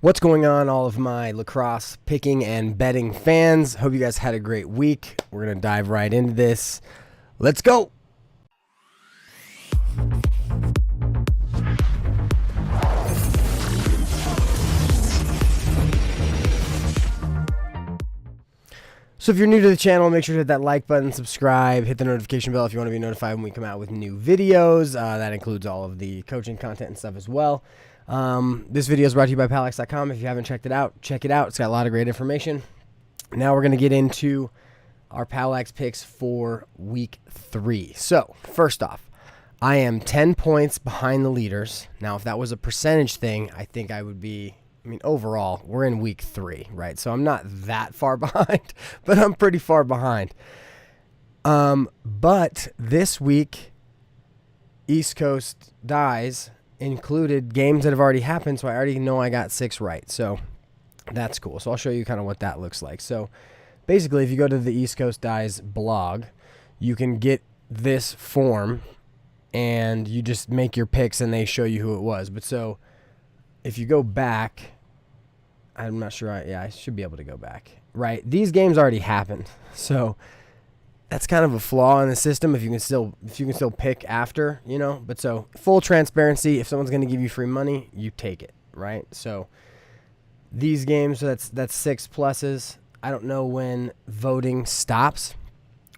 What's going on, all of my lacrosse picking and betting fans? Hope you guys had a great week. We're going to dive right into this. Let's go. So if you're new to the channel, make sure to hit that like button, subscribe, hit the notification bell if you want to be notified when we come out with new videos. That includes all of the coaching content and stuff as well. This video is brought to you by POWLAX.com. If you haven't checked it out, check it out. It's got a lot of great information. Now we're going to get into our POWLAX picks for week 3. So first off, I am 10 points behind the leaders. Now, if that was a percentage thing, I think I would be... overall, we're in week 3, right? So I'm not that far behind, but I'm pretty far behind. But this week, East Coast dies included games that have already happened, so I already know I got 6 right. So that's cool. So I'll show you kind of what that looks like. So basically, if you go to the East Coast Dies blog, you can get this form, and you just make your picks, and they show you who it was. But so if you go back... I'm not sure. I should be able to go back. Right. These games already happened. So that's kind of a flaw in the system if you can still pick after, But so full transparency, if someone's going to give you free money, you take it, right? So these games, that's 6 pluses. I don't know when voting stops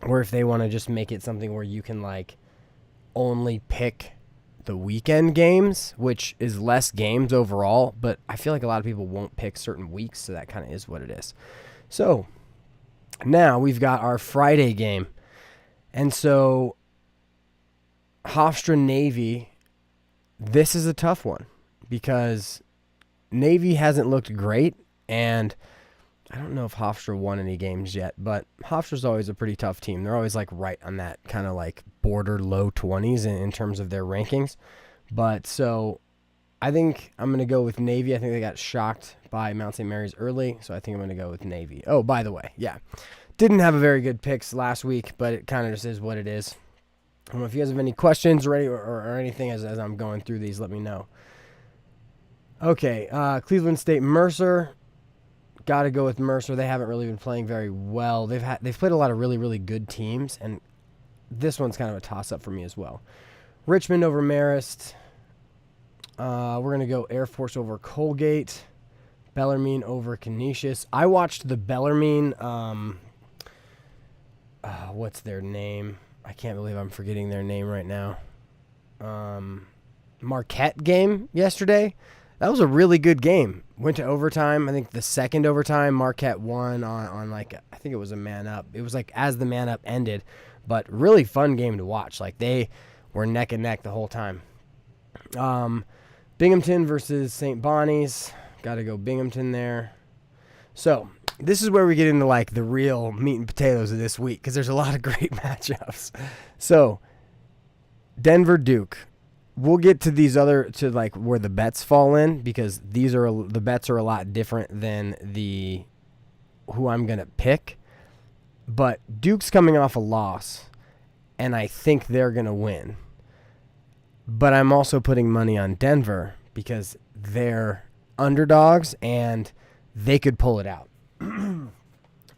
or if they want to just make it something where you can only pick the weekend games, which is less games overall, but I feel like a lot of people won't pick certain weeks, so that kind of is what it is. So now we've got our Friday game, and so Hofstra Navy, this is a tough one because Navy hasn't looked great, and I don't know if Hofstra won any games yet, but Hofstra's always a pretty tough team. They're always right on that kind of border low 20s in terms of their rankings. But so I think I'm going to go with Navy. I think they got shocked by Mount St. Mary's early, so I think I'm going to go with Navy. Oh, by the way, yeah. Didn't have a very good picks last week, but it kind of just is what it is. I don't know if you guys have any questions or anything as I'm going through these, let me know. Okay, Cleveland State Mercer. Got to go with Mercer. They haven't really been playing very well. They've played a lot of really, really good teams, and this one's kind of a toss-up for me as well. Richmond over Marist. We're going to go Air Force over Colgate. Bellarmine over Canisius. I watched the Bellarmine, what's their name? I can't believe I'm forgetting their name right now. Marquette game yesterday. That was a really good game. Went to overtime. I think the second overtime, Marquette won on I think it was a man up. It was as the man up ended, but really fun game to watch. They were neck and neck the whole time. Binghamton versus St. Bonnie's. Got to go Binghamton there. So this is where we get into the real meat and potatoes of this week because there's a lot of great matchups. So Denver Duke. We'll get to these other where the bets fall in because the bets are a lot different than who I'm gonna pick. But Duke's coming off a loss, and I think they're gonna win. But I'm also putting money on Denver because they're underdogs and they could pull it out.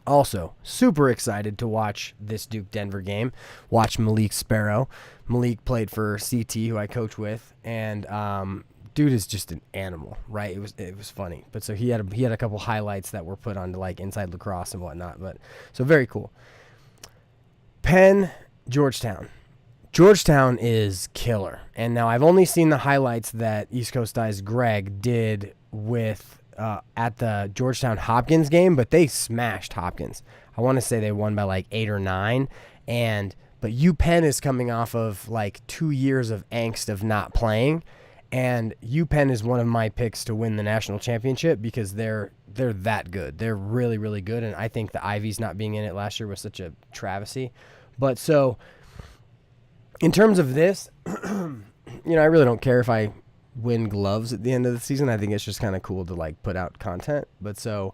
Also, super excited to watch this Duke-Denver game. Watch Malik Sparrow. Malik played for CT, who I coach with, and dude is just an animal, right? It was funny, but so he had a couple highlights that were put onto Inside Lacrosse and whatnot. But so very cool. Penn, Georgetown. Georgetown is killer, and now I've only seen the highlights that East Coast Dies Greg did with. At the Georgetown Hopkins game, but they smashed Hopkins. I want to say they won by 8 or 9, but UPenn is coming off of 2 years of angst of not playing, and UPenn is one of my picks to win the national championship because they're that good. They're really, really good, and I think the Ivies not being in it last year was such a travesty. But so in terms of this, I really don't care if I win gloves at the end of the season. I think it's just kind of cool to put out content. But so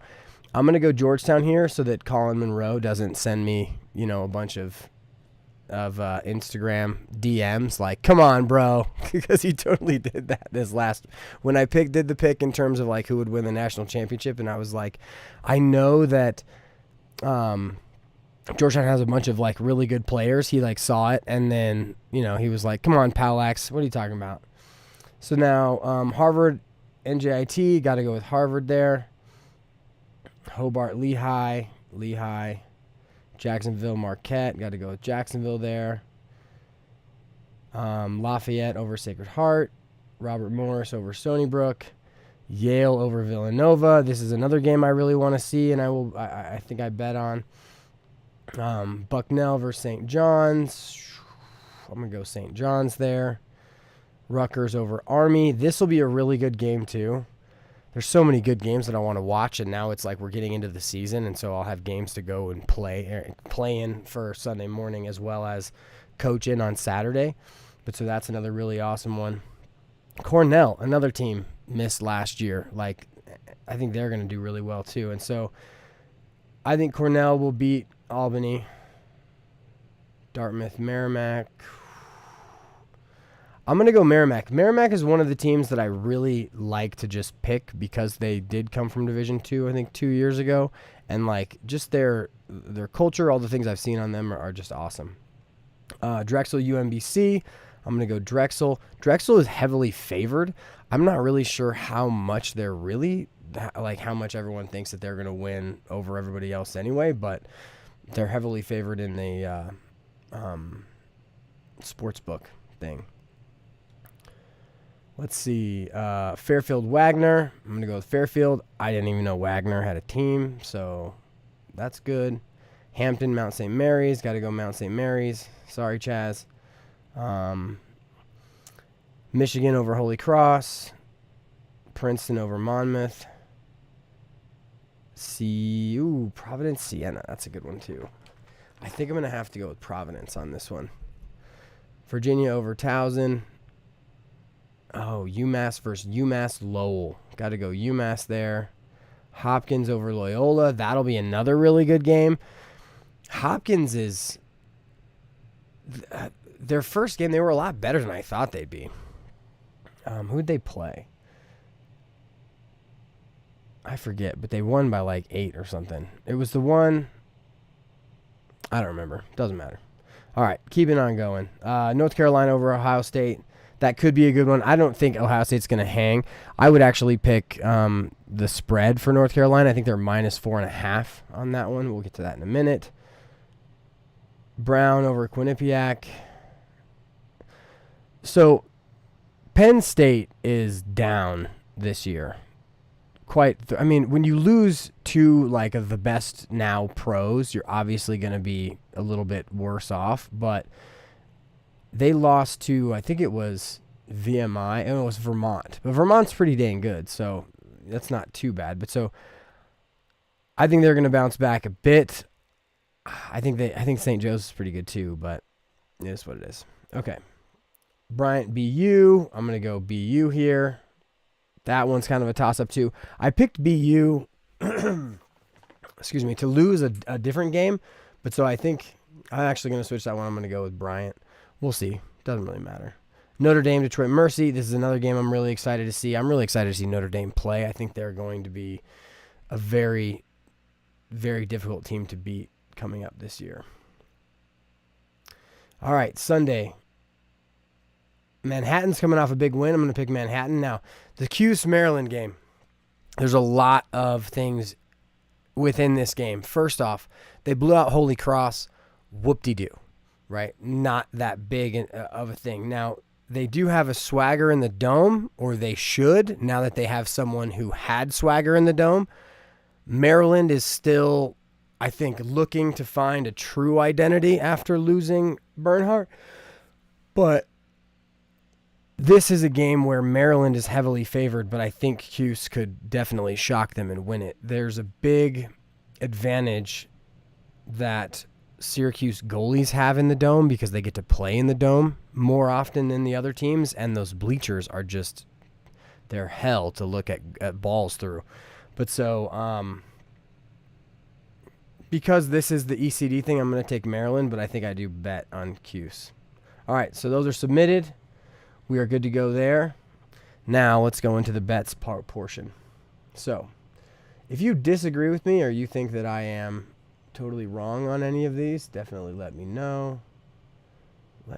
I'm going to go Georgetown here so that Colin Monroe doesn't send me, a bunch of Instagram DMs like, come on, bro, because he totally did that when I did the pick in terms of like who would win the national championship, and I was like, I know that Georgetown has a bunch of like really good players. He like saw it, and then he was like, come on, POWLAX, what are you talking about? So now Harvard, NJIT, got to go with Harvard there. Hobart, Lehigh, Jacksonville, Marquette, got to go with Jacksonville there. Lafayette over Sacred Heart, Robert Morris over Stony Brook, Yale over Villanova. This is another game I really want to see, and I think I bet on. Bucknell versus St. John's. I'm going to go St. John's there. Rutgers over Army. This will be a really good game too. There's so many good games that I want to watch, and now it's like we're getting into the season, and so I'll have games to go and play in for Sunday morning as well as coach in on Saturday. But so that's another really awesome one. Cornell, another team missed last year. Like, I think they're going to do really well too. And so I think Cornell will beat Albany. Dartmouth, Merrimack. I'm going to go Merrimack. Merrimack is one of the teams that I really like to just pick because they did come from Division II, I think 2 years ago. And like just their culture, all the things I've seen on them are just awesome. Drexel, UMBC. I'm going to go Drexel. Drexel is heavily favored. I'm not really sure how much they're really, like how much everyone thinks that they're going to win over everybody else anyway, but they're heavily favored in the sports book thing. Let's see. Fairfield, Wagner. I'm going to go with Fairfield. I didn't even know Wagner had a team, so that's good. Hampton, Mount St. Mary's. Got to go Mount St. Mary's. Sorry, Chaz. Michigan over Holy Cross. Princeton over Monmouth. Providence, Siena. That's a good one, too. I think I'm going to have to go with Providence on this one. Virginia over Towson. Oh, UMass versus UMass Lowell. Got to go UMass there. Hopkins over Loyola. That'll be another really good game. Hopkins is... their first game, they were a lot better than I thought they'd be. Who'd they play? I forget, but they won by like 8 or something. It was the one... I don't remember. Doesn't matter. All right, keeping on going. North Carolina over Ohio State. That could be a good one. I don't think Ohio State's going to hang. I would actually pick the spread for North Carolina. I think they're -4.5 on that one. We'll get to that in a minute. Brown over Quinnipiac. So Penn State is down this year. When you lose two like of the best now pros, you're obviously going to be a little bit worse off, but they lost to, I think it was VMI, and it was Vermont. But Vermont's pretty dang good, so that's not too bad. But so I think they're going to bounce back a bit. I think St. Joe's is pretty good too, but it is what it is. Okay. Bryant, BU. I'm going to go BU here. That one's kind of a toss-up too. I picked BU to lose a different game, but so I think I'm actually going to switch that one. I'm going to go with Bryant. We'll see. Doesn't really matter. Notre Dame, Detroit Mercy. This is another game I'm really excited to see. I'm really excited to see Notre Dame play. I think they're going to be a very, very difficult team to beat coming up this year. All right, Sunday. Manhattan's coming off a big win. I'm going to pick Manhattan. Now, the Cuse Maryland game, there's a lot of things within this game. First off, they blew out Holy Cross. Whoop-de-doo, right? Not that big of a thing. Now, they do have a swagger in the dome, or they should, now that they have someone who had swagger in the dome. Maryland is still, I think, looking to find a true identity after losing Bernhardt. But this is a game where Maryland is heavily favored, but I think Cuse could definitely shock them and win it. There's a big advantage that Syracuse goalies have in the dome because they get to play in the dome more often than the other teams, and those bleachers are just, they're hell to look at balls through. But so because this is the ECD thing, I'm going to take Maryland, but I think I do bet on Cuse. All right, so those are submitted. We are good to go there. Now let's go into the bets portion. So if you disagree with me or you think that I am totally wrong on any of these, definitely let me know. I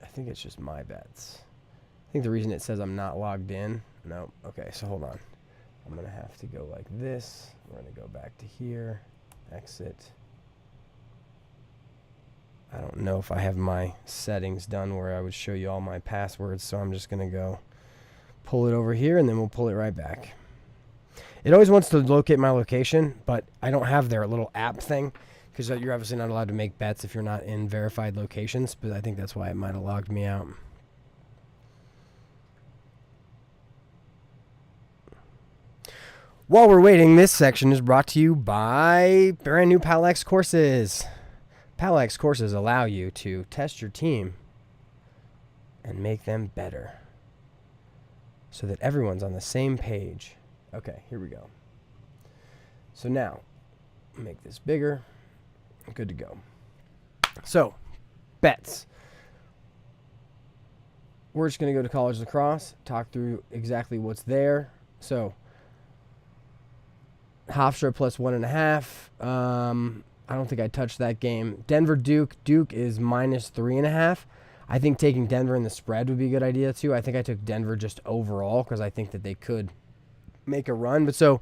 think it's just my bets. I think the reason it says I'm not logged in. No, okay, so hold on. I'm going to have to go like this. We're going to go back to here, exit. I don't know if I have my settings done where I would show you all my passwords, so I'm just going to go pull it over here, and then we'll pull it right back. It always wants to locate my location, but I don't have their little app thing, because you're obviously not allowed to make bets if you're not in verified locations, but I think that's why it might have logged me out. While we're waiting, this section is brought to you by brand new POWLAX courses. POWLAX courses allow you to test your team and make them better so that everyone's on the same page. Okay, here we go. So now, make this bigger. Good to go. So, bets. We're just going to go to college lacrosse, talk through exactly what's there. So, Hofstra plus 1.5. I don't think I touched that game. Denver Duke. Duke is minus 3.5. I think taking Denver in the spread would be a good idea too. I think I took Denver just overall because I think that they could make a run. But so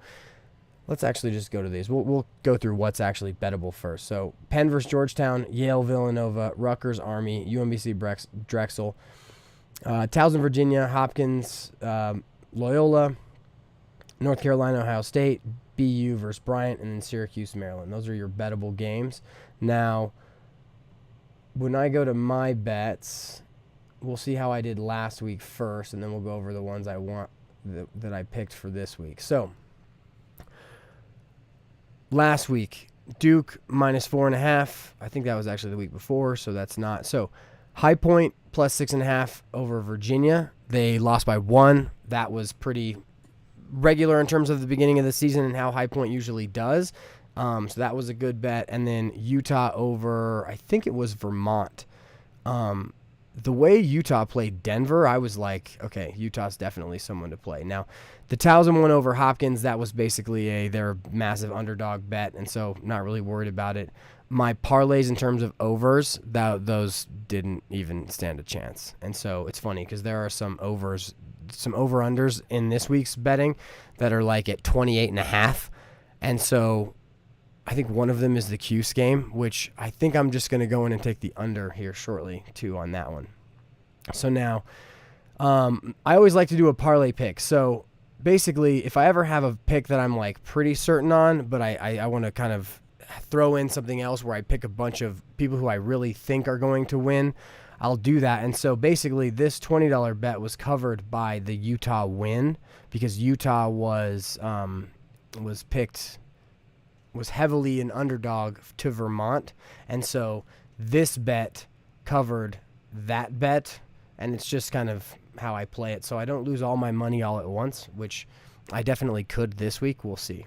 let's actually just go to these. We'll go through what's actually bettable first. So Penn versus Georgetown, Yale, Villanova, Rutgers, Army, UMBC, Drexel, Towson, Virginia, Hopkins, Loyola, North Carolina, Ohio State, BU versus Bryant, and then Syracuse, Maryland. Those are your bettable games. Now, when I go to my bets, we'll see how I did last week first, and then we'll go over the ones I want that I picked for this week. So, last week, Duke minus 4.5. I think that was actually the week before, so that's not. So, High Point plus 6.5 over Virginia. They lost by 1. That was pretty regular in terms of the beginning of the season and how High Point usually does. So that was a good bet. And then Utah over, I think it was Vermont. The way Utah played Denver, I was like, okay, Utah's definitely someone to play. Now, the Towson one over Hopkins, that was basically their massive underdog bet, and so not really worried about it. My parlays in terms of overs, those didn't even stand a chance. And so it's funny because there are some over-unders in this week's betting that are like at 28.5. And so I think one of them is the Cuse game, which I think I'm just going to go in and take the under here shortly, too, on that one. So now, I always like to do a parlay pick. So basically, if I ever have a pick that I'm like pretty certain on, but I want to kind of throw in something else where I pick a bunch of people who I really think are going to win, I'll do that. And so basically this $20 bet was covered by the Utah win because Utah was heavily an underdog to Vermont. And so this bet covered that bet, and it's just kind of how I play it. So I don't lose all my money all at once, which I definitely could this week. We'll see.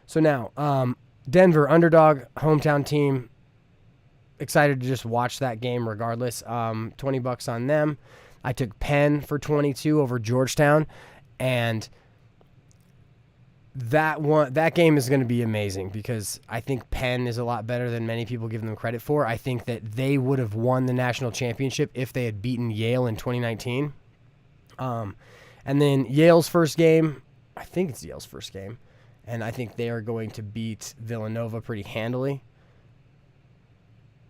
So now, Denver underdog, hometown team. Excited to just watch that game regardless. $20 on them. I took Penn for 22 over Georgetown, and that game is going to be amazing because I think Penn is a lot better than many people give them credit for. I think that they would have won the national championship if they had beaten Yale in 2019. And then Yale's first game, I think it's Yale's first game, and I think they are going to beat Villanova pretty handily.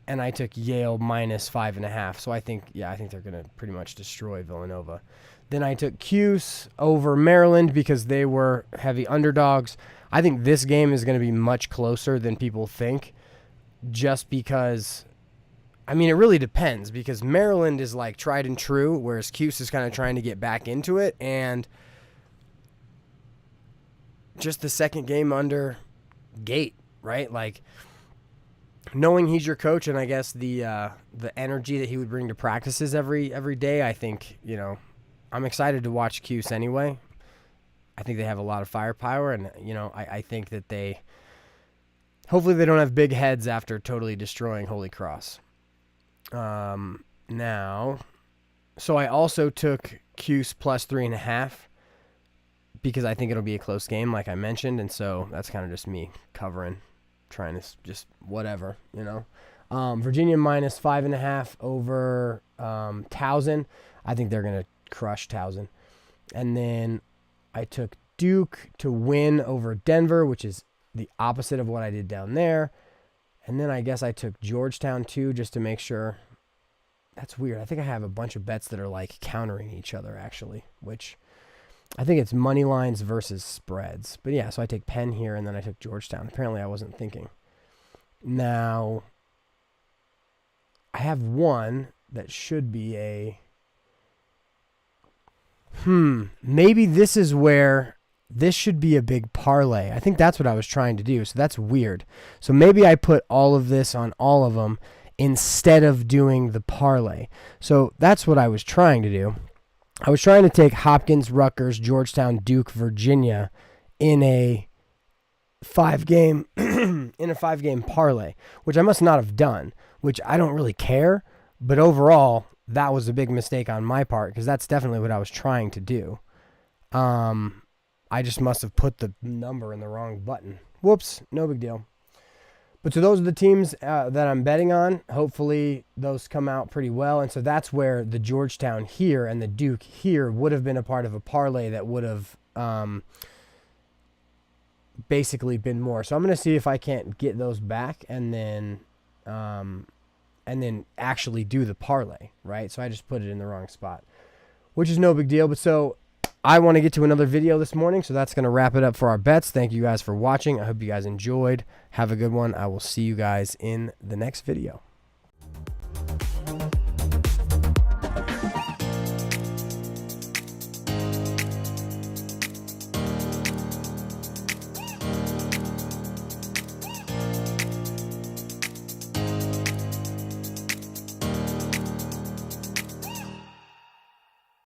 And I took Yale minus 5.5. So I think they're going to pretty much destroy Villanova. Then I took Cuse over Maryland because they were heavy underdogs. I think this game is going to be much closer than people think just because, I mean, it really depends because Maryland is like tried and true, whereas Cuse is kind of trying to get back into it. And just the second game under Gate, right? Like, knowing he's your coach and I guess the energy that he would bring to practices every day, I think, I'm excited to watch Cuse anyway. I think they have a lot of firepower, and, I think that they hopefully they don't have big heads after totally destroying Holy Cross. Now, so I also took Cuse plus 3.5 because I think it'll be a close game, like I mentioned, and so that's kind of just me covering, trying to just whatever, you know. Virginia minus 5.5 over Towson. I think they're gonna crush Towson. And then I took Duke to win over Denver, which is the opposite of what I did down there. And then I guess I took Georgetown too, just to make sure. That's weird. I think I have a bunch of bets that are like countering each other, actually, which I think it's money lines versus spreads. But yeah, so I take Penn here, and then I took Georgetown. Apparently I wasn't thinking. Now, I have one that should be a... maybe this is where this should be a big parlay. I think that's what I was trying to do, so that's weird. So maybe I put all of this on all of them instead of doing the parlay. So that's what I was trying to do. I was trying to take Hopkins, Rutgers, Georgetown, Duke, Virginia in a 5-game parlay, which I must not have done, which I don't really care, but overall that was a big mistake on my part because that's definitely what I was trying to do. I just must have put the number in the wrong button. Whoops, no big deal. But so those are the teams that I'm betting on. Hopefully those come out pretty well. And so that's where the Georgetown here and the Duke here would have been a part of a parlay that would have basically been more. So I'm going to see if I can't get those back and then actually do the parlay, right? So I just put it in the wrong spot, which is no big deal. But so I want to get to another video this morning, so that's going to wrap it up for our bets. Thank you guys for watching. I hope you guys enjoyed. Have a good one. I will see you guys in the next video.